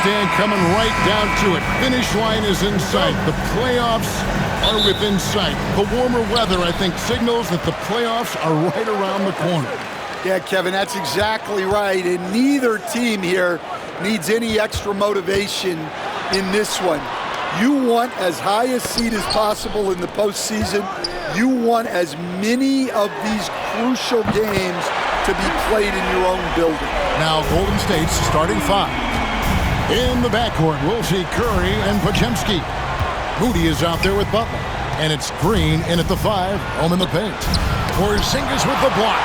Stan, coming right down to it. Finish line is in sight. The playoffs are within sight. The warmer weather, I think, signals that the playoffs are right around the corner. Yeah, Kevin, that's exactly right. And neither team here needs any extra motivation in this one. You want as high a seed as possible in the postseason. You want as many of these crucial games to be played in your own building. Now Golden State's starting five. In the backcourt, we'll see Curry and Podziemski. Moody is out there with Butler. And it's Green in at the 5, home in the paint. Porzingis with the block.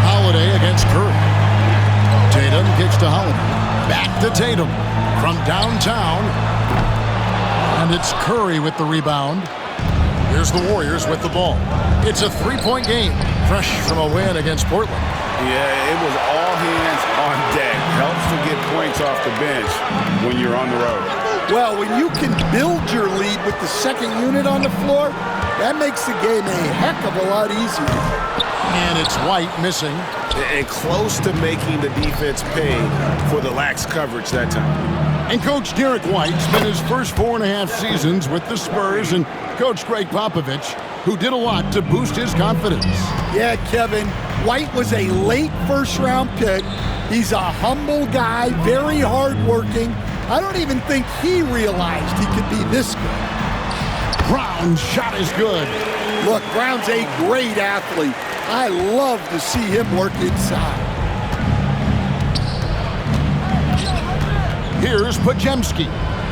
Holiday against Curry. Tatum kicks to Holiday. Back to Tatum from downtown. And it's Curry with the rebound. Here's the Warriors with the ball. It's a three-point game, fresh from a win against Portland. Yeah, it was all hands on deck. Helps to get points off the bench when you're on the road. Well, when you can build your lead with the second unit on the floor, that makes the game a heck of a lot easier. And it's White missing. And close to making the defense pay for the lax coverage that time. And Coach Derek White spent his first 4.5 seasons with the Spurs and Coach Greg Popovich, who did a lot to boost his confidence. Yeah, Kevin, White was a late first-round pick. He's a humble guy, very hardworking. I don't even think he realized he could be this good. Brown's shot is good. Look, Brown's a great athlete. I love to see him work inside. Here's Podziemski.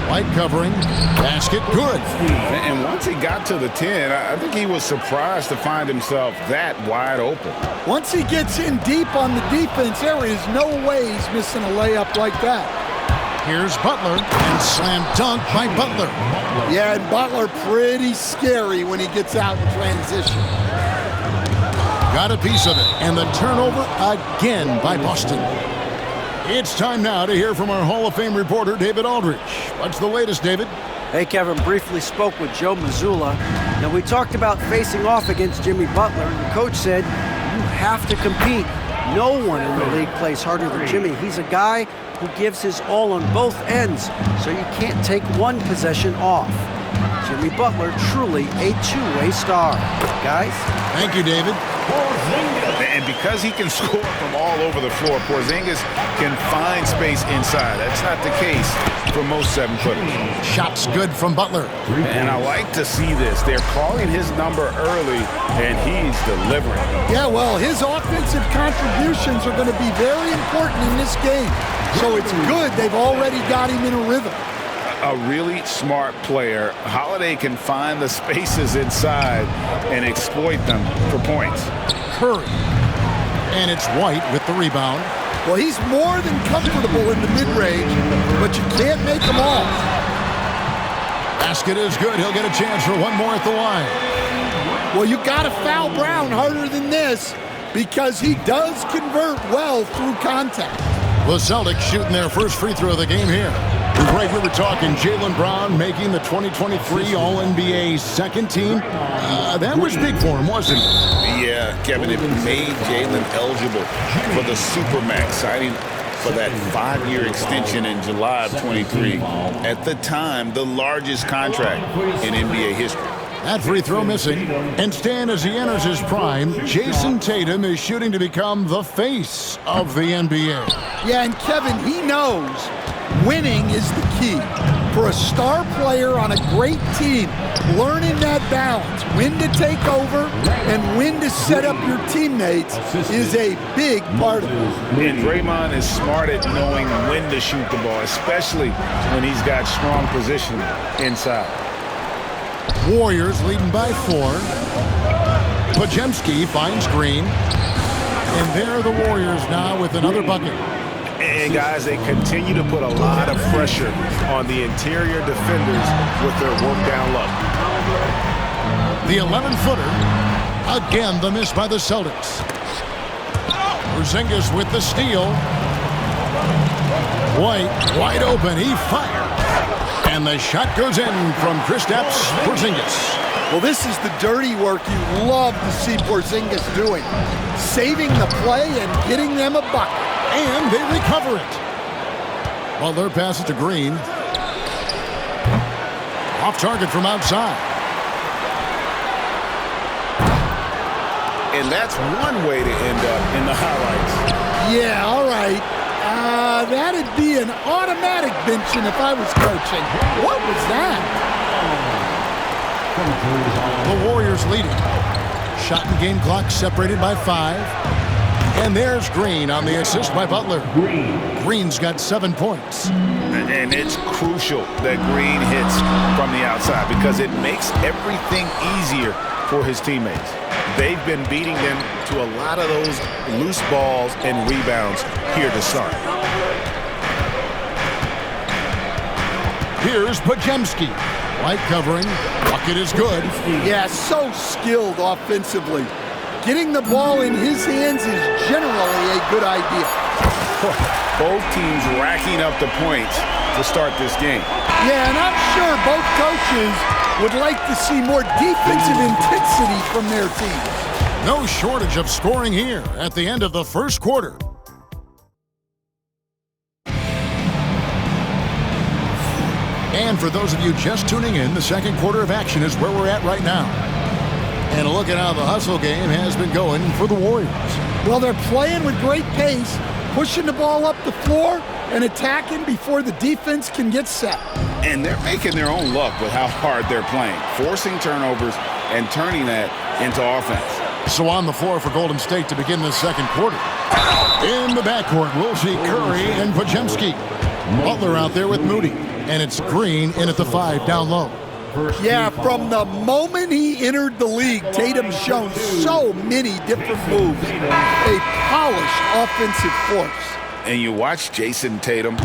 White covering. Basket good. And once he got to the 10, I think he was surprised to find himself that wide open. Once he gets in deep on the defense, there is no way he's missing a layup like that. Here's Butler, and slam dunk by Butler. Yeah, and Butler pretty scary when he gets out in transition. Got a piece of it, and the turnover again by Boston. It's time now to hear from our Hall of Fame reporter, David Aldridge. What's the latest, David? Hey, Kevin, briefly spoke with Joe Mazzulla. Now, we talked about facing off against Jimmy Butler, and the coach said, you have to compete. No one in the league plays harder than Jimmy. He's a guy who gives his all on both ends, so you can't take one possession off. Jimmy Butler, truly a two-way star. Guys? Thank you, David. And because he can score from all over the floor, Porzingis can find space inside. That's not the case for most seven-footers. Shots good from Butler. And I like to see this. They're calling his number early, and he's delivering. Yeah, well, his offensive contributions are going to be very important in this game. So it's good they've already got him in a rhythm. A really smart player. Holiday can find the spaces inside and exploit them for points. Curry. And it's White with the rebound. Well, he's more than comfortable in the mid-range, but you can't make him all. Basket is good. He'll get a chance for one more at the line. Well, you got to foul Brown harder than this because he does convert well through contact. The Celtics shooting their first free throw of the game here. Right, we were talking Jaylen Brown making the 2023 All-NBA second team. That was big for him, wasn't it? Yeah, Kevin, it made Jaylen eligible for the Supermax, signing for that 5-year extension in July of 23. At the time, the largest contract in NBA history. That free throw missing. And Stan, as he enters his prime, Jason Tatum is shooting to become the face of the NBA. Yeah, and Kevin, he knows winning is the key. For a star player on a great team, learning that balance, when to take over and when to set up your teammates is a big part of it. And Draymond is smart at knowing when to shoot the ball, especially when he's got strong position inside. Warriors leading by 4. Podziemski finds Green. And there are the Warriors now with another bucket. And guys, they continue to put a lot of pressure on the interior defenders with their work down low. The 11-footer. Again, the miss by the Celtics. Porzingis with the steal. White wide open. He fired. And the shot goes in from Kristaps Porzingis. Well, this is the dirty work you love to see Porzingis doing. Saving the play and getting them a bucket. And they recover it. Butler passes to Green. Off target from outside. And that's one way to end up in the highlights. Yeah, all right. That'd be an automatic benching if I was coaching. What was that? The Warriors leading. Shot and game clock separated by 5. And there's Green on the assist by Butler. Green's got 7 points. And it's crucial that Green hits from the outside because it makes everything easier for his teammates. They've been beating them to a lot of those loose balls and rebounds here to start. Here's Podziemski. Light covering. Bucket is good. Yeah, so skilled offensively. Getting the ball in his hands is generally a good idea. Both teams racking up the points to start this game. Yeah, and I'm sure both coaches would like to see more defensive intensity from their teams. No shortage of scoring here at the end of the first quarter. And for those of you just tuning in, the second quarter of action is where we're at right now. And a look at how the hustle game has been going for the Warriors. Well, they're playing with great pace, pushing the ball up the floor and attacking before the defense can get set. And they're making their own luck with how hard they're playing, forcing turnovers and turning that into offense. So on the floor for Golden State to begin the second quarter. In the backcourt, we'll see Curry and Podziemski. Butler out there with Moody. And it's Green in at the 5 down low. Yeah, from the moment he entered the league, Tatum's shown so many different moves. A polished offensive force. And you watch Jason Tatum,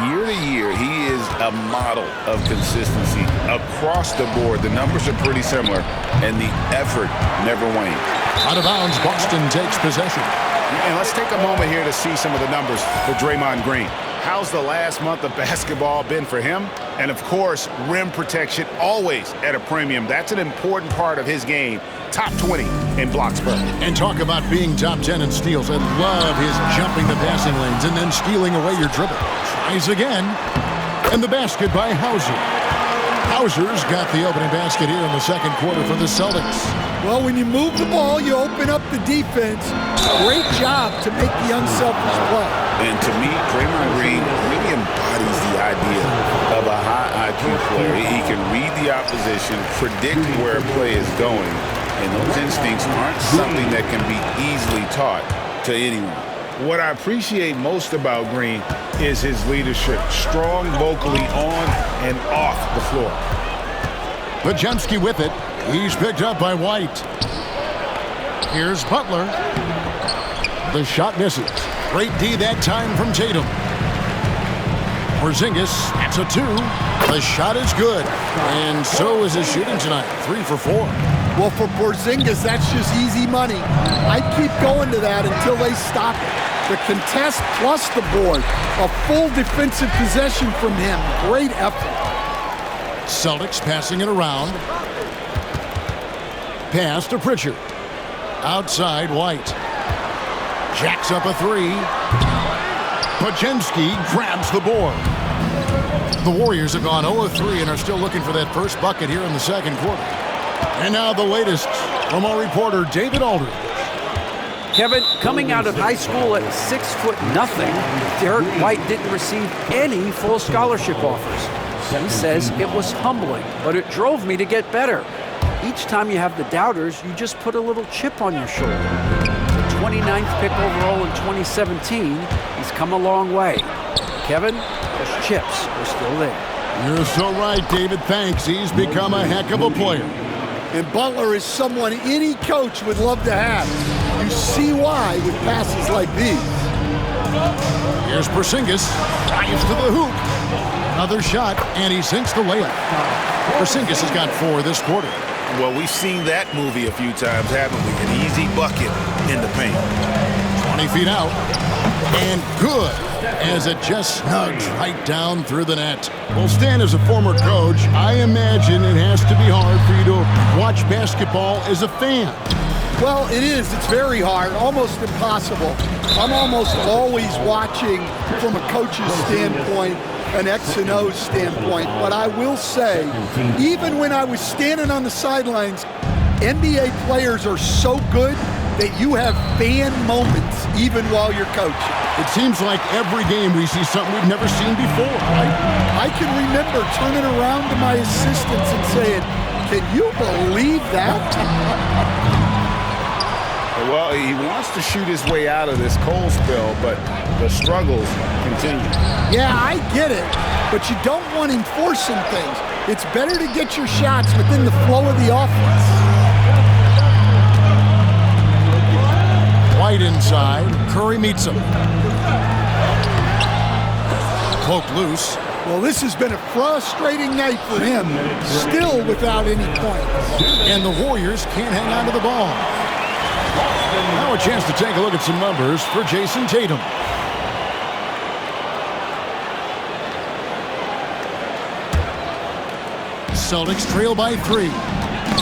year to year, he is a model of consistency across the board. The numbers are pretty similar, and the effort never wanes. Out of bounds, Boston takes possession. And let's take a moment here to see some of the numbers for Draymond Green. How's the last month of basketball been for him? And, of course, rim protection always at a premium. That's an important part of his game. Top 20 in blocks per. And talk about being top 10 in steals. I love his jumping the passing lanes and then stealing away your dribble. Tries again. And the basket by Hauser. Hauser's got the opening basket here in the second quarter for the Celtics. Well, when you move the ball, you open up the defense. Great job to make the unselfish play. And to me, Draymond Green really embodies the idea of a high IQ player. He can read the opposition, predict where a play is going, and those instincts aren't something that can be easily taught to anyone. What I appreciate most about Green is his leadership, strong vocally on and off the floor. Podziemski with it. He's picked up by White. Here's Butler. The shot misses. Great D that time from Tatum. Porzingis, that's a 2. The shot is good. And so is his shooting tonight. 3 for 4. Well, for Porzingis, that's just easy money. I'd keep going to that until they stop it. The contest plus the board. A full defensive possession from him. Great effort. Celtics passing it around. Pass to Pritchard. Outside, White. Jacks up a 3. Podziemski grabs the board. The Warriors have gone 0-3 and are still looking for that first bucket here in the second quarter. And now the latest from our reporter, David Aldridge. Kevin, coming out of high school at 6'0", Derek White didn't receive any full scholarship offers. He says it was humbling, but it drove me to get better. Each time you have the doubters, you just put a little chip on your shoulder. The 29th pick overall in 2017, he's come a long way. Kevin, those chips are still there. You're so right, David. Thanks. He's become a heck of a player. And Butler is someone any coach would love to have. You see why with passes like these. Here's Porzingis. Drives to the hoop. Another shot, and he sinks the layup. Porzingis has got 4 this quarter. Well, we've seen that movie a few times, haven't we? An easy bucket in the paint. 20 feet out. And good, as it just snugs right down through the net. Well, Stan, as a former coach, I imagine it has to be hard for you to watch basketball as a fan. Well, it is. It's very hard, almost impossible. I'm almost always watching from a coach's standpoint, an X and O standpoint. But I will say, even when I was standing on the sidelines, NBA players are so good that you have fan moments even while you're coaching. It seems like every game we see something we've never seen before. I can remember turning around to my assistants and saying, "Can you believe that?" Well, he wants to shoot his way out of this cold spell, but the struggles continue. Yeah, I get it, but you don't want him forcing things. It's better to get your shots within the flow of the offense. White inside. Curry meets him. Cloak loose. Well, this has been a frustrating night for him, still without any points. And the Warriors can't hang on to the ball. Now a chance to take a look at some numbers for Jason Tatum. Celtics trail by 3.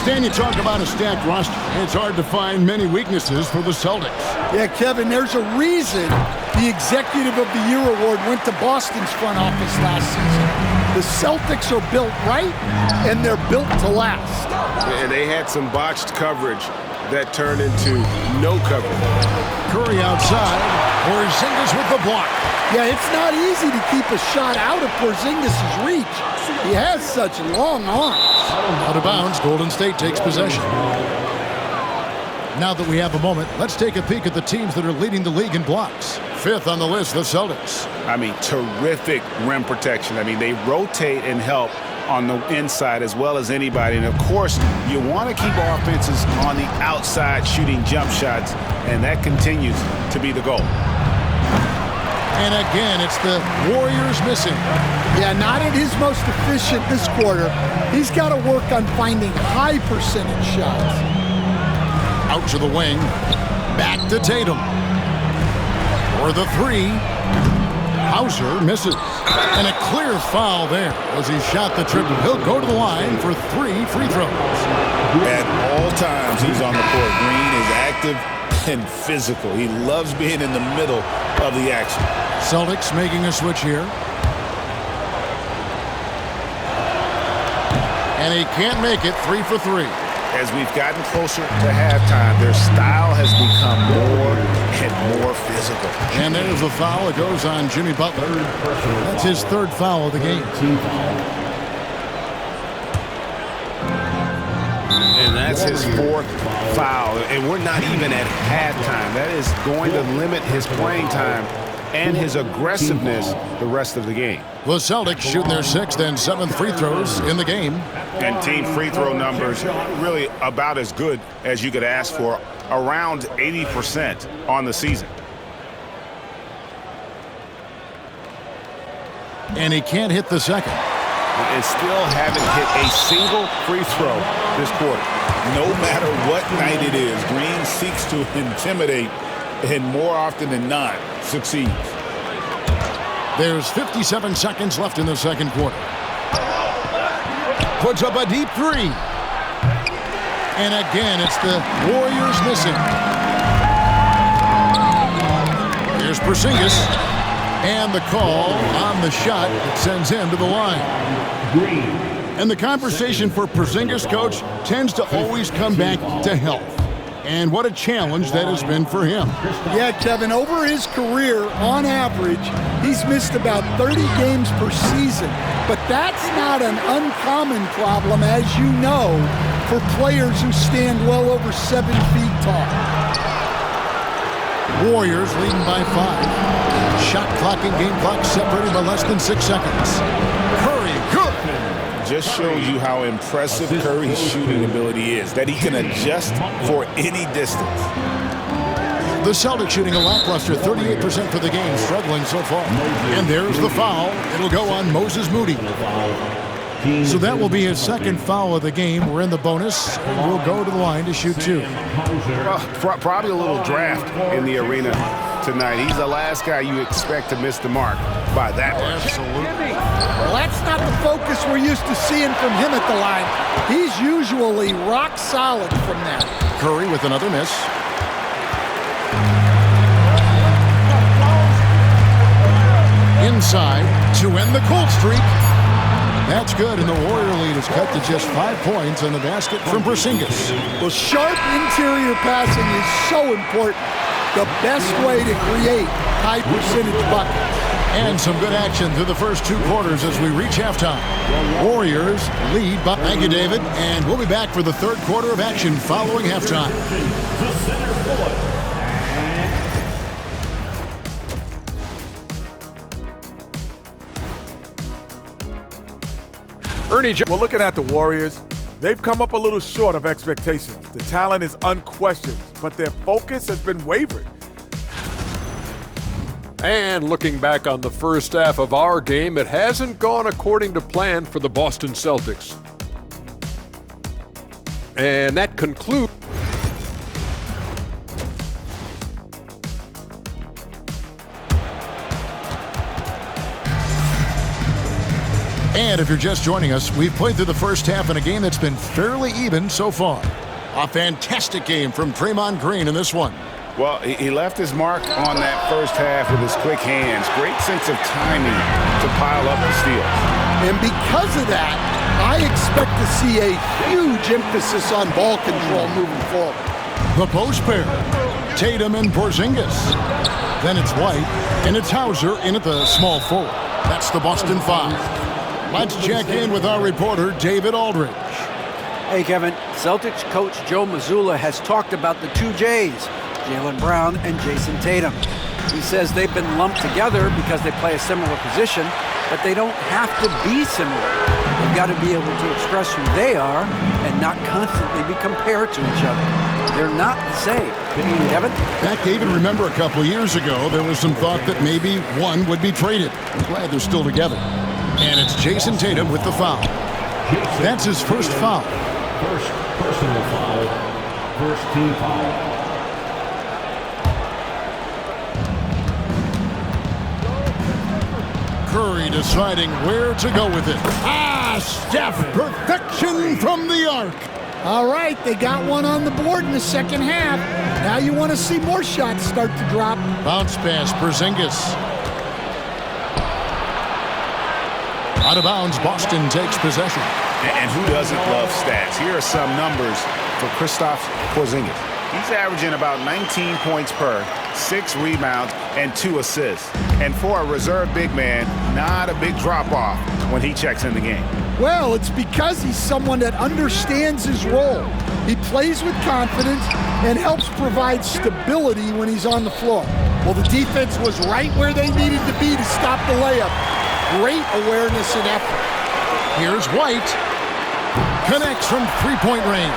Stan, you talk about a stacked roster. It's hard to find many weaknesses for the Celtics. Yeah, Kevin, there's a reason the Executive of the Year award went to Boston's front office last season. The Celtics are built right, and they're built to last. And they had some botched coverage that turned into no coverage. Curry outside. Porzingis with the block. Yeah, it's not easy to keep a shot out of Porzingis' reach. He has such long arms. Out of bounds, Golden State takes possession. Now that we have a moment, let's take a peek at the teams that are leading the league in blocks. 5th on the list, the Celtics. I mean, terrific rim protection. I mean, they rotate and help on the inside as well as anybody. And, of course, you want to keep offenses on the outside shooting jump shots, and that continues to be the goal. And again, it's the Warriors missing. Yeah, not at his most efficient this quarter. He's got to work on finding high percentage shots. Out to the wing. Back to Tatum. For the 3. Hauser misses. And a clear foul there as he shot the triple. He'll go to the line for 3 free throws. At all times, he's on the court. Green is active and physical. He loves being in the middle of the action. Celtics making a switch here. And he can't make it. 3 for 3. As we've gotten closer to halftime, their style has become more and more physical. And there's the foul. It goes on Jimmy Butler. That's his 3rd foul of the game. And that's his 4th foul. And we're not even at halftime. That is going to limit his playing time and his aggressiveness the rest of the game. The Celtics shooting their 6th and 7th free throws in the game. And team free throw numbers really about as good as you could ask for, around 80% on the season. And he can't hit the 2nd. And still haven't hit a single free throw this quarter. No matter what night it is, Green seeks to intimidate and more often than not succeeds. There's 57 seconds left in the 2nd quarter. Puts up a deep 3. And again, it's the Warriors missing. Here's Porzingis. And the call on the shot that sends him to the line. And the conversation for Porzingis, coach, tends to always come back to health. And what a challenge that has been for him. Yeah, Kevin, over his career, on average, he's missed about 30 games per season. But that's not an uncommon problem, as you know, for players who stand well over 7 feet tall. Warriors leading by 5. Shot clock and game clock separated by less than 6 seconds. Curry, good. Just shows you how impressive Curry's shooting ability is, that he can adjust for any distance. The Celtics shooting a lackluster 38% for the game, struggling so far. And there's the foul. It'll go on Moses Moody. So that will be his 2nd foul of the game. We're in the bonus, and we'll go to the line to shoot 2. Well, probably a little draft in the arena tonight. He's the last guy you expect to miss the mark. by that much. Absolutely. Well, that's not the focus we're used to seeing from him at the line. He's usually rock solid from there. Curry with another miss. Inside to end the cold streak. That's good, and the Warrior lead is cut to just 5 points on the basket from Porzingis. Well, sharp interior passing is so important. The best way to create high percentage buckets. And some good action through the first 2 quarters as we reach halftime. Warriors lead by... Thank you, David. And we'll be back for the third quarter of action following halftime. We're looking at the Warriors. They've come up a little short of expectations. The talent is unquestioned, but their focus has been wavering. And looking back on the first half of our game, it hasn't gone according to plan for the Boston Celtics. And that concludes. And if you're just joining us, we've played through the first half in a game that's been fairly even so far. A fantastic game from Draymond Green in this one. Well, he left his mark on that first half with his quick hands. Great sense of timing to pile up the steals. And because of that, I expect to see a huge emphasis on ball control moving forward. The post pair, Tatum and Porzingis. Then it's White, and it's Hauser in at the small forward. That's the Boston Five. Let's check in with our reporter, David Aldridge. Hey, Kevin. Celtics coach Joe Mazzulla has talked about the 2 J's, Jaylen Brown and Jason Tatum. He says they've been lumped together because they play a similar position, but they don't have to be similar. They've got to be able to express who they are and not constantly be compared to each other. They're not the same. Kevin? Back, David, remember a couple of years ago, there was some thought that maybe one would be traded. I'm glad they're still together. And it's Jason Tatum with the foul. That's his first foul. First personal foul. First team foul. Curry deciding where to go with it. Steph, perfection from the arc. All right, they got one on the board in the second half. Now you want to see more shots start to drop. Bounce pass, Porzingis. Out of bounds, Boston takes possession. And who doesn't love stats? Here are some numbers for Kristaps Porzingis. He's averaging about 19 points per, 6 rebounds, and 2 assists. And for a reserve big man, not a big drop-off when he checks in the game. Well, it's because he's someone that understands his role. He plays with confidence and helps provide stability when he's on the floor. Well, the defense was right where they needed to be to stop the layup. Great awareness and effort. Here's White. Connects from three-point range.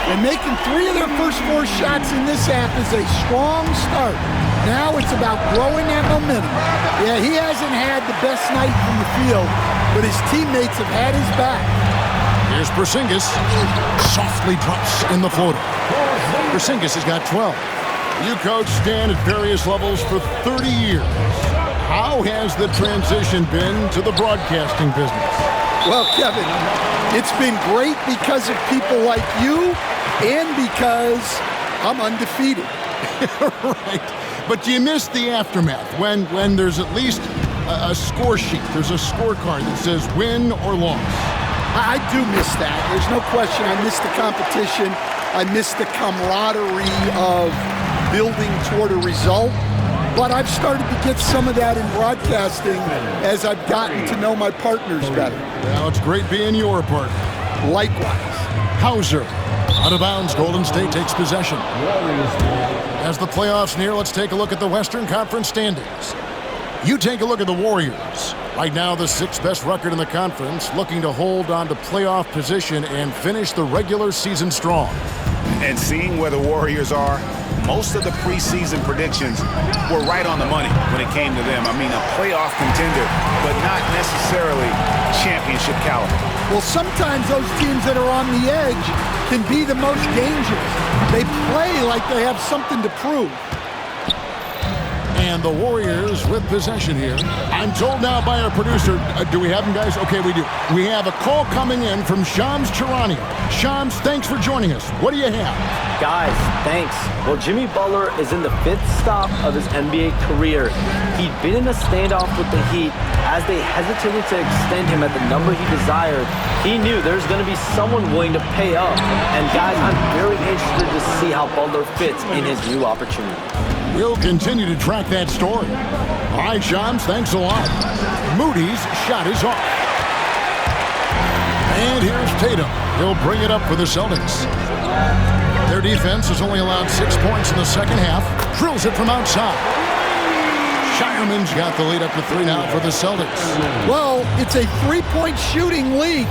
And making 3 of their first 4 shots in this half is a strong start. Now it's about growing that momentum. Yeah, he hasn't had the best night from the field, but his teammates have had his back. Here's Porzingis. Softly drops in the floater. Porzingis has got 12. You coached Stan at various levels for 30 years. How has the transition been to the broadcasting business? Well, Kevin, it's been great because of people like you and because I'm undefeated. Right. But do you miss the aftermath when there's at least a score sheet? There's a scorecard that says win or loss. I do miss that. There's no question. I miss the competition. I miss the camaraderie of building toward a result. But I've started to get some of that in broadcasting as I've gotten to know my partners better. Well, it's great being your partner. Likewise. Hauser. Out of bounds, Golden State takes possession. As the playoffs near, let's take a look at the Western Conference standings. You take a look at the Warriors. Right now, the 6th best record in the conference, looking to hold on to playoff position and finish the regular season strong. And seeing where the Warriors are, most of the preseason predictions were right on the money when it came to them. I mean, a playoff contender, but not necessarily championship caliber. Well, sometimes those teams that are on the edge can be the most dangerous. They play like they have something to prove. And the Warriors with possession here. I'm told now by our producer, do we have him, guys? Okay, we do. We have a call coming in from Shams Charania. Shams, thanks for joining us. What do you have? Guys, thanks. Well, Jimmy Butler is in the 5th stop of his NBA career. He'd been in a standoff with the Heat. As they hesitated to extend him at the number he desired, he knew there's going to be someone willing to pay up. And guys, I'm very interested to see how Butler fits in his new opportunity. We'll continue to track that story. All right, Shams, thanks a lot. Moody's shot is off. And here's Tatum. He'll bring it up for the Celtics. Their defense has only allowed 6 points in the second half. Drills it from outside. Shireman's got the lead up to 3 now for the Celtics. Well, it's a three-point shooting league.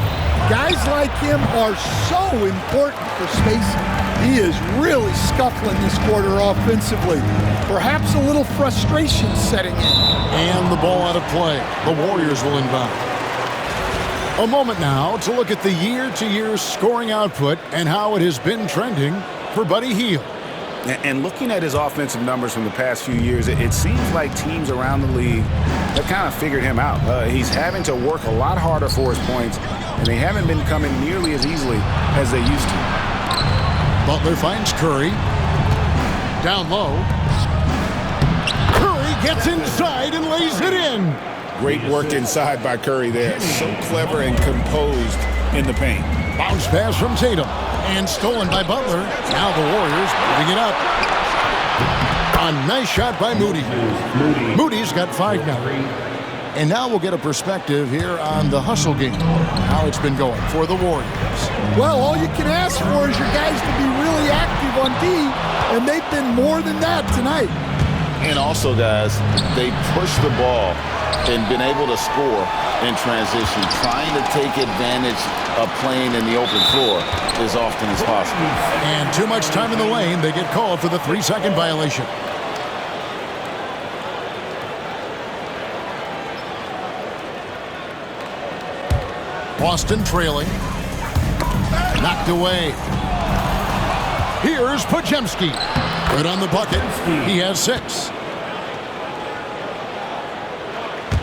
Guys like him are so important for spacing. He is really scuffling this quarter offensively. Perhaps a little frustration setting in. And the ball out of play. The Warriors will inbound. A moment now to look at the year-to-year scoring output and how it has been trending for Buddy Hield. And looking at his offensive numbers from the past few years, it seems like teams around the league have kind of figured him out. He's having to work a lot harder for his points, and they haven't been coming nearly as easily as they used to. Butler finds Curry. Down low. Curry gets inside and lays it in. Great work inside by Curry there. So clever and composed in the paint. Bounce pass from Tatum. And stolen by Butler. Now the Warriors moving it up. A nice shot by Moody. Moody's got 5 now. And now we'll get a perspective here on the hustle game. How it's been going for the Warriors. Well, all you can ask for is your guys to be really active on D, and they've been more than that tonight. And also, guys, they pushed the ball and been able to score in transition, trying to take advantage of playing in the open floor as often as possible. And too much time in the lane. They get called for the 3-second violation. Boston trailing. Knocked away. Here's Podziemski. Right on the bucket. He has 6.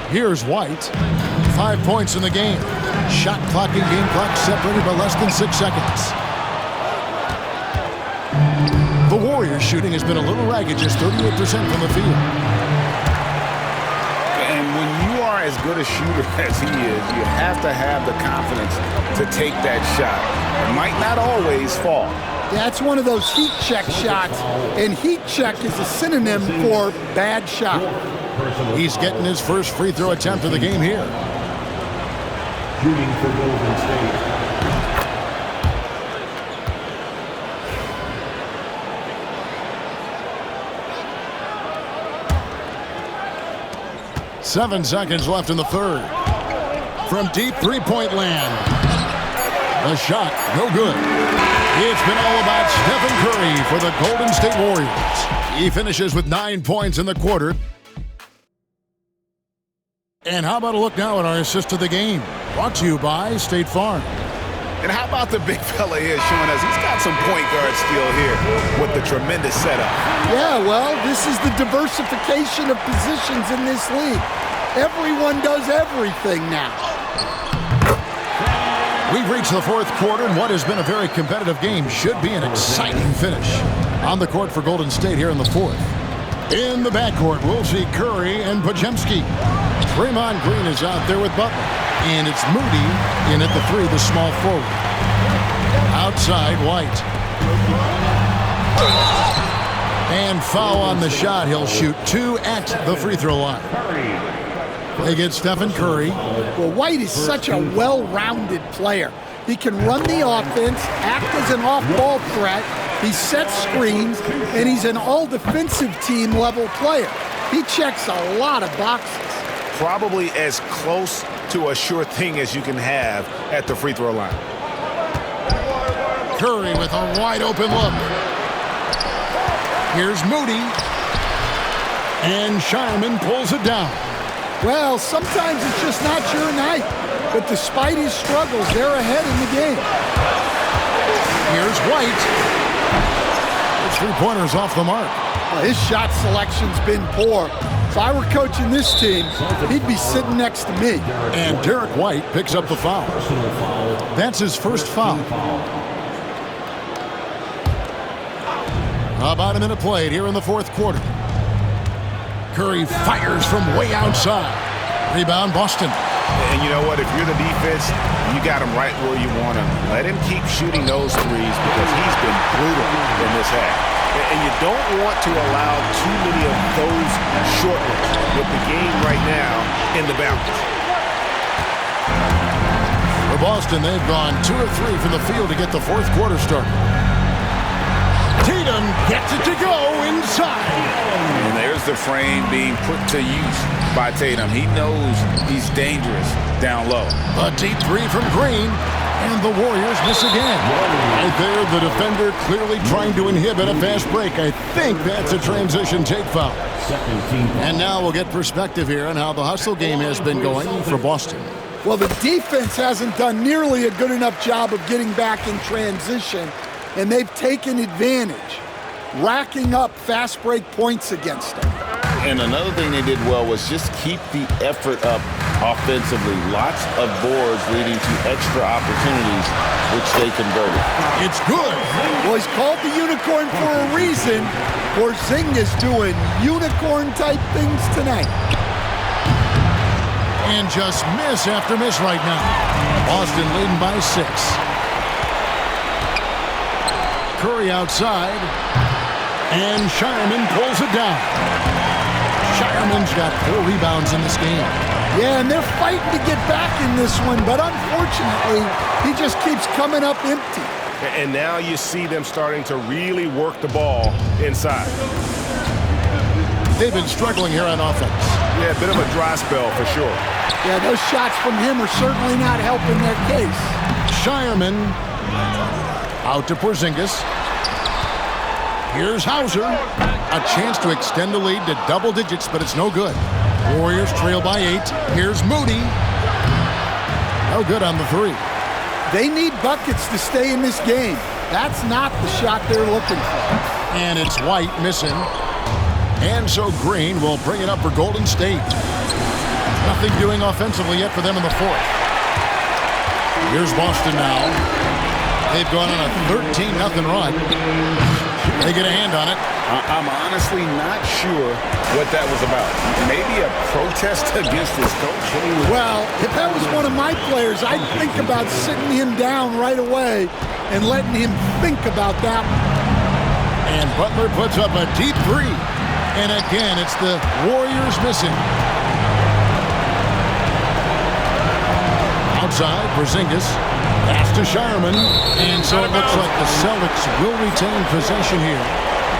Here's White. 5 points in the game. Shot clock and game clock separated by less than 6 seconds. The Warriors shooting has been a little ragged, just 38% from the field. And when you are as good a shooter as he is, you have to have the confidence to take that shot. It might not always fall. That's one of those heat check shots, and heat check is a synonym for bad shot. He's getting his first free throw attempt of the game here. Shooting for Golden State. Seven seconds left in the third. From deep three-point land. The shot, no good. It's been all about Stephen Curry for the Golden State Warriors. He finishes with 9 points in the quarter. And how about a look now at our assist of the game? Brought to you by State Farm. And how about the big fella here showing us he's got some point guard skill here with the tremendous setup. Yeah, well, this is the diversification of positions in this league. Everyone does everything now. We've reached the fourth quarter, and what has been a very competitive game should be an exciting finish. On the court for Golden State here in the fourth. In the backcourt, we'll see Curry and Podziemski. Draymond Green is out there with Butler. And it's Moody in at the 3, the small forward. Outside, White. And foul on the shot. He'll shoot 2 at the free throw line. They get Stephen Curry. Well, White is such a well-rounded player. He can run the offense, act as an off-ball threat, he sets screens, and he's an all-defensive team level player. He checks a lot of boxes. Probably as close to a sure thing as you can have at the free throw line. Curry with a wide open look. Here's Moody. And Shireman pulls it down. Well, sometimes it's just not your night. But despite his struggles, they're ahead in the game. Here's White. It's three-pointers off the mark. Well, his shot selection's been poor. If I were coaching this team, he'd be sitting next to me. And Derek White picks up the foul. That's his first foul. About a minute played here in the fourth quarter. Curry fires from way outside. Rebound, Boston. And you know what? If you're the defense, you got him right where you want him. Let him keep shooting those threes because he's been brutal in this half. And you don't want to allow too many of those short ones with the game right now in the balance. For Boston, they've gone 2 of 3 from the field to get the fourth quarter started. Tatum gets it to go inside. And there's the frame being put to use by Tatum. He knows he's dangerous down low. A deep three from Green, and the Warriors miss again. Right there, the defender clearly trying to inhibit a fast break. I think that's a transition take foul. And now we'll get perspective here on how the hustle game has been going for Boston. Well, the defense hasn't done nearly a good enough job of getting back in transition, and they've taken advantage, racking up fast break points against them. And another thing they did well was just keep the effort up offensively. Lots of boards leading to extra opportunities, which they converted. It's good. Well, he's called the unicorn for a reason. Porzingis doing unicorn-type things tonight. And just miss after miss right now. Boston leading by 6. Curry outside. And Shireman pulls it down. Shireman's got 4 rebounds in this game. Yeah, and they're fighting to get back in this one, but unfortunately, he just keeps coming up empty. And now you see them starting to really work the ball inside. They've been struggling here on offense. Yeah, a bit of a dry spell for sure. Yeah, those shots from him are certainly not helping their case. Shireman out to Porzingis. Here's Hauser. A chance to extend the lead to double digits, but it's no good. Warriors trail by 8. Here's Moody. No good on the 3. They need buckets to stay in this game. That's not the shot they're looking for. And it's White missing. And so Green will bring it up for Golden State. Nothing doing offensively yet for them in the 4th. Here's Boston now. They've gone on a 13-0 run. They get a hand on it. I'm honestly not sure what that was about. Maybe a protest against his coach? Well, if that was one of my players, I'd think about sitting him down right away and letting him think about that one. And Butler puts up a deep 3. And again, it's the Warriors missing. Outside, Porzingis. Pass to Shireman. And so it looks like the Celtics will retain possession here.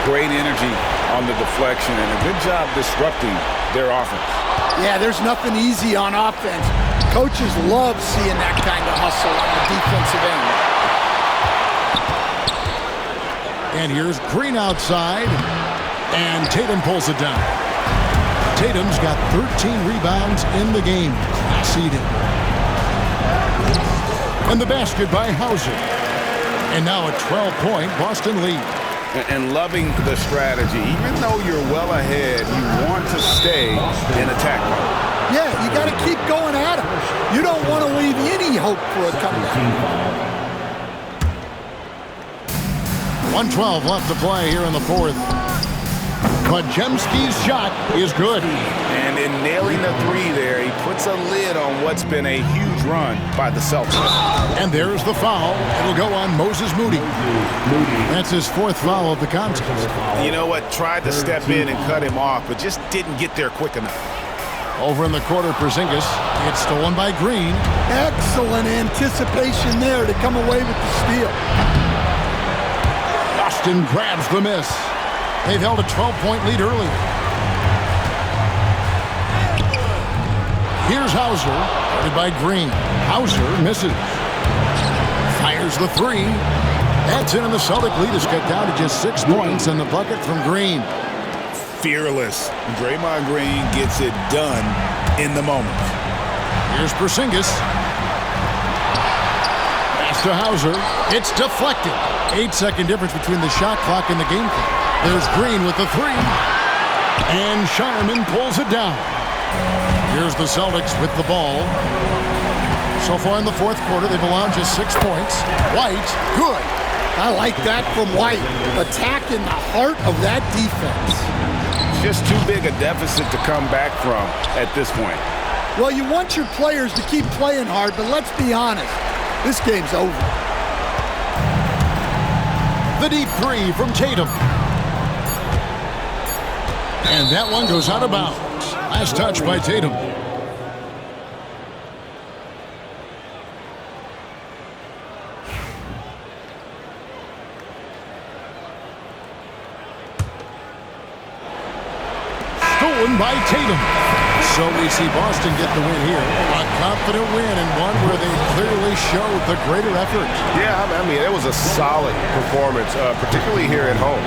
Great energy on the deflection and a good job disrupting their offense. Yeah, there's nothing easy on offense. Coaches love seeing that kind of hustle on the defensive end. And here's Green outside. And Tatum pulls it down. Tatum's got 13 rebounds in the game. Conceded. And the basket by Hauser. And now a 12-point Boston lead. And loving the strategy. Even though you're well ahead, you want to stay in attack mode. Yeah, you got to keep going at him. You don't want to leave any hope for a comeback. 1:12 left to play here in the 4th. But Jemski's shot is good. And in nailing the 3 there, he puts a lid on what's been a huge run by the Celtics. And there's the foul. It'll go on Moses Moody. That's his 4th foul of the contest. You know what? Tried to step in and cut him off, but just didn't get there quick enough. Over in the corner, Porzingis. It's stolen by Green. Excellent anticipation there to come away with the steal. Boston grabs the miss. They've held a 12-point lead earlier. Here's Hauser, guarded by Green. Hauser misses. Fires the 3. That's in, and the Celtic lead is cut down to just 6 points, and the bucket from Green. Fearless. Draymond Green gets it done in the moment. Here's Porzingis. Pass Gets to Hauser. It's deflected. 8-second difference between the shot clock and the game clock. There's Green with the three. And Shireman pulls it down. Here's the Celtics with the ball. So far in the fourth quarter, they've allowed just 6 points. White, good. I like that from White. Attacking the heart of that defense. Just too big a deficit to come back from at this point. Well, you want your players to keep playing hard, but let's be honest. This game's over. The deep three from Tatum. And that one goes out of bounds. Last touch by Tatum. Stolen by Tatum. So we see Boston get the win here. A confident win and one where they clearly showed the greater effort. Yeah, I mean, it was a solid performance, particularly here at home.